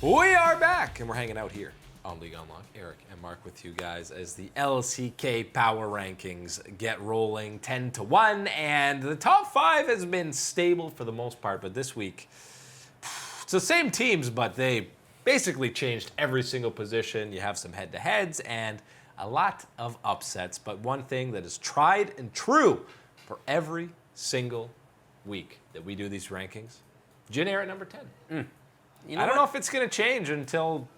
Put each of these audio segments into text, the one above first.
We are back, and we're hanging out here on League Unlock. Eric and Mark with you guys as the LCK power rankings get rolling 10-1, and the top 5 has been stable for the most part, but this week, it's the same teams, but they basically changed every single position. You have some head-to-heads and a lot of upsets, but one thing that is tried and true for every single week that we do these rankings, Jin Air at number 10. I don't know if it's going to change until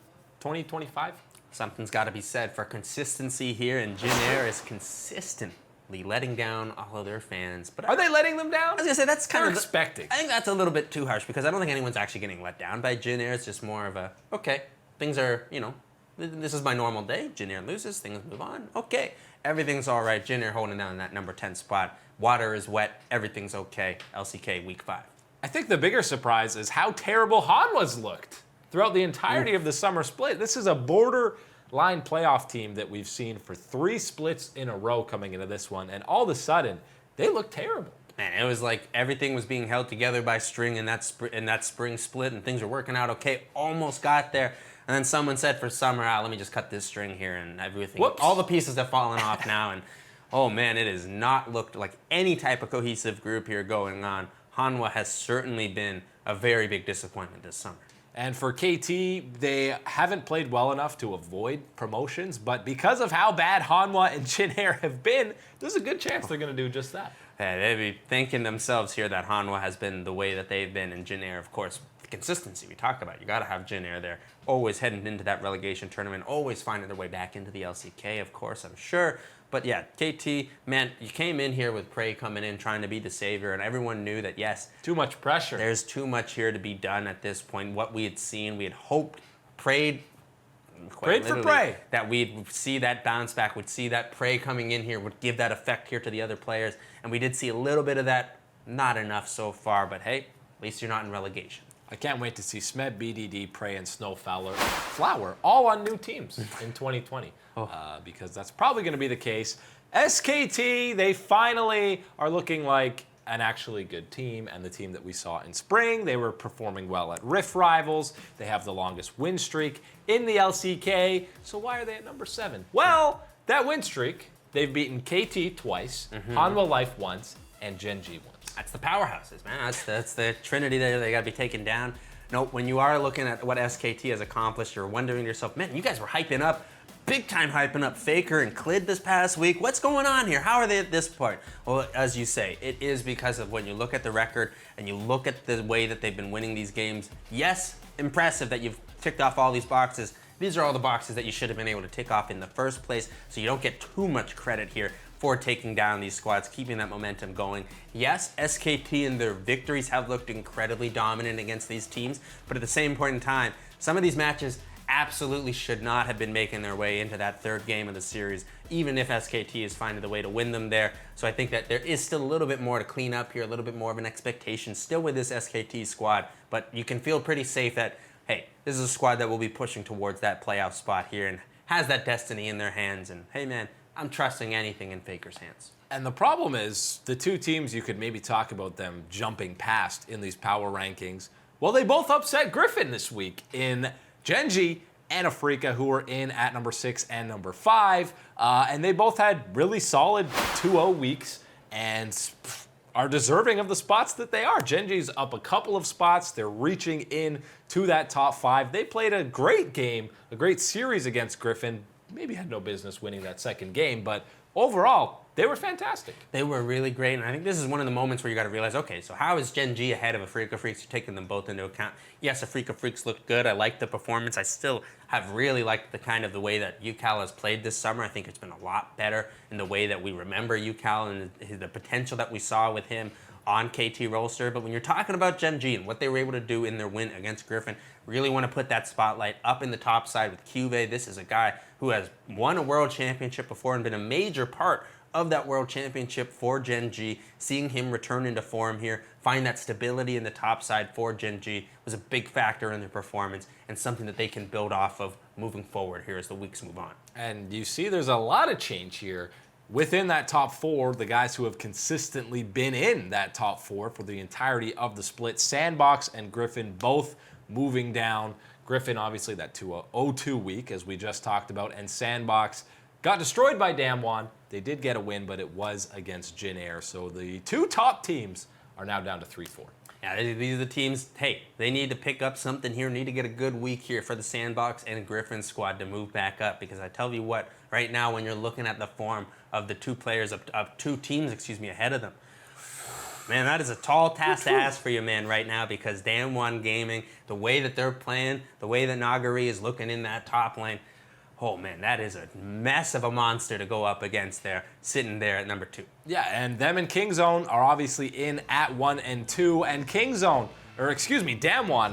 2025. Something's got to be said for consistency here, and Jin Air is consistently letting down all of their fans. But are they letting them down? I was going to say, that's kind of expecting. I think that's a little bit too harsh, because I don't think anyone's actually getting let down by Jin Air. It's just more of a, okay, things are, this is my normal day. Jin Air loses, things move on. Okay, everything's all right. Jin Air holding down that number 10 spot. Water is wet, everything's okay. LCK week 5. I think the bigger surprise is how terrible Hanwha's looked throughout the entirety of the summer split. This is a borderline playoff team that we've seen for 3 splits in a row coming into this one, and all of a sudden, they look terrible. Man, it was like everything was being held together by String in that spring split, and things were working out okay. Almost got there, and then someone said for summer, let me just cut this string here, and everything. Whoops. All the pieces have fallen off now, and oh man, it has not looked like any type of cohesive group here going on. Hanwha has certainly been a very big disappointment this summer. And for KT, they haven't played well enough to avoid promotions, but because of how bad Hanwha and Jin Air have been, there's a good chance they're going to do just that. Hey, they'd be thanking themselves here that Hanwha has been the way that they've been, and Jin Air, of course, the consistency we talked about. You got to have Jin Air there, always heading into that relegation tournament, always finding their way back into the LCK, of course, I'm sure. But yeah, KT, man, you came in here with Prey coming in trying to be the savior, and everyone knew that, yes, too much pressure. There's too much here to be done at this point. What we had seen, we had hoped, prayed for Prey, that we'd see that bounce back, we'd see that Prey coming in here would give that effect here to the other players, and we did see a little bit of that. Not enough so far, but hey, at least you're not in relegation. I can't wait to see Smed, BDD, Prey, and Flower all on new teams in 2020, because that's probably going to be the case. SKT, they finally are looking like an actually good team, and the team that we saw in spring. They were performing well at Rift Rivals. They have the longest win streak in the LCK. So why are they at number 7? Well, that win streak, they've beaten KT twice, Hanwha Life once, and Gen G once. That's the powerhouses, man. That's the trinity there. They got to be taken down. No, when you are looking at what SKT has accomplished, you're wondering to yourself, man, you guys were hyping up, big time hyping up Faker and Clid this past week. What's going on here? How are they at this point? Well, as you say, it is because of when you look at the record and you look at the way that they've been winning these games. Yes, impressive that you've ticked off all these boxes. These are all the boxes that you should have been able to tick off in the first place, so you don't get too much credit here for taking down these squads, keeping that momentum going. Yes, SKT and their victories have looked incredibly dominant against these teams, but at the same point in time, some of these matches absolutely should not have been making their way into that 3rd game of the series, even if SKT is finding the way to win them there. So I think that there is still a little bit more to clean up here, a little bit more of an expectation still with this SKT squad, but you can feel pretty safe that, hey, this is a squad that will be pushing towards that playoff spot here and has that destiny in their hands, and hey man, I'm trusting anything in Faker's hands. And the problem is, the 2 teams you could maybe talk about them jumping past in these power rankings, well, they both upset Griffin this week in Genji and Afrika, who were in at number 6 and number 5. And they both had really solid 2-0 weeks and are deserving of the spots that they are. Genji's up a couple of spots. They're reaching in to that top 5. They played a great game, a great series against Griffin. Maybe had no business winning that 2nd game, but overall, they were fantastic. They were really great, and I think this is one of the moments where you got to realize, okay, so how is Gen G ahead of Afrika Freaks? You're taking them both into account. Yes, Afrika Freaks looked good. I liked the performance. I still have really liked the way that UCal has played this summer. I think it's been a lot better in the way that we remember UCal and the potential that we saw with him on KT roster. But when you're talking about Gen G and what they were able to do in their win against Griffin, really want to put that spotlight up in the top side with Cuvee. This is a guy who has won a world championship before and been a major part of that world championship for Gen G. Seeing him return into form here, find that stability in the top side for Gen G was a big factor in their performance and something that they can build off of moving forward here as the weeks move on. And you see there's a lot of change here within that top 4, the guys who have consistently been in that top 4 for the entirety of the split. Sandbox and Griffin both moving down Griffin, obviously, that 0-2 week, as we just talked about, and Sandbox got destroyed by Damwon. They did get a win, but it was against Jin Air. So the two top teams are now down to 3-4. Yeah, these are the teams, hey, they need to pick up something here, need to get a good week here for the Sandbox and Griffin squad to move back up. Because I tell you what, right now when you're looking at the form of the two players, of two teams, ahead of them, man, that is a tall task to ask for you, man, right now, because Damwon Gaming, the way that they're playing, the way that Nagari is looking in that top lane, oh, man, that is a mess of a monster to go up against there, sitting there at number 2. Yeah, and them and Kingzone are obviously in at 1 and 2, and Damwon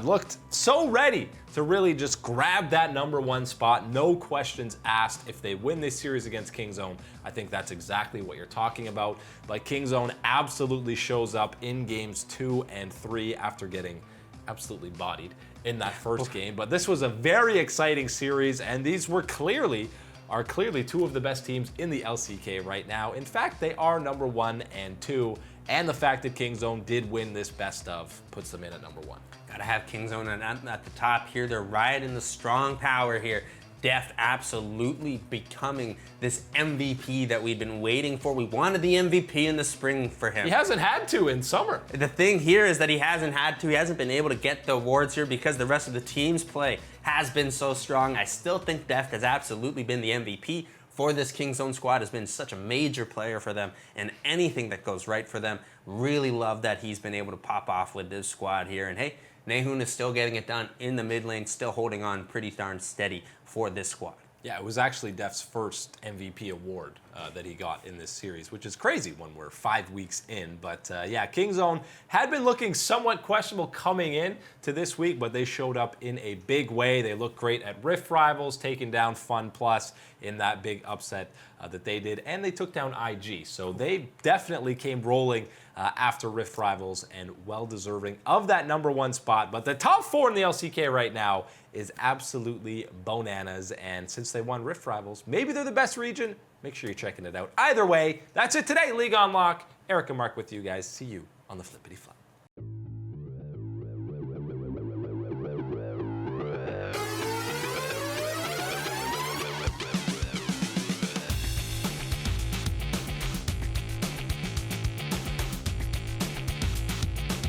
looked so ready to really just grab that number 1 spot. No questions asked. If they win this series against Kingzone, I think that's exactly what you're talking about. But Kingzone absolutely shows up in games 2 and 3 after getting absolutely bodied in that first game. But this was a very exciting series, and these were clearly two of the best teams in the LCK right now. In fact, they are number 1 and 2, and the fact that Kingzone did win this best of puts them in at number 1. Gotta have Kingzone at the top here. They're riding the strong power here. Deft absolutely becoming this MVP that we've been waiting for. We wanted the MVP in the spring for him. He hasn't had to in summer. The thing here is that he hasn't had to. He hasn't been able to get the awards here because the rest of the team's play has been so strong. I still think Deft has absolutely been the MVP for this Kingzone squad, has been such a major player for them, and anything that goes right for them. Really love that he's been able to pop off with this squad here. And hey, Nehun is still getting it done in the mid lane, still holding on pretty darn steady for this squad. Yeah, it was actually Deft's first MVP award that he got in this series, which is crazy when we're 5 weeks in. But yeah, Kingzone had been looking somewhat questionable coming in to this week, but they showed up in a big way. They looked great at Rift Rivals, taking down Fun Plus in that big upset that they did, and they took down IG. So they definitely came rolling after Rift Rivals, and well-deserving of that number 1 spot. But the top 4 in the LCK right now is absolutely bananas, and since they won Rift Rivals, maybe they're the best region. Make sure you're checking it out. Either way, that's it today. League on Lock. Eric and Mark with you guys. See you on the flippity flop.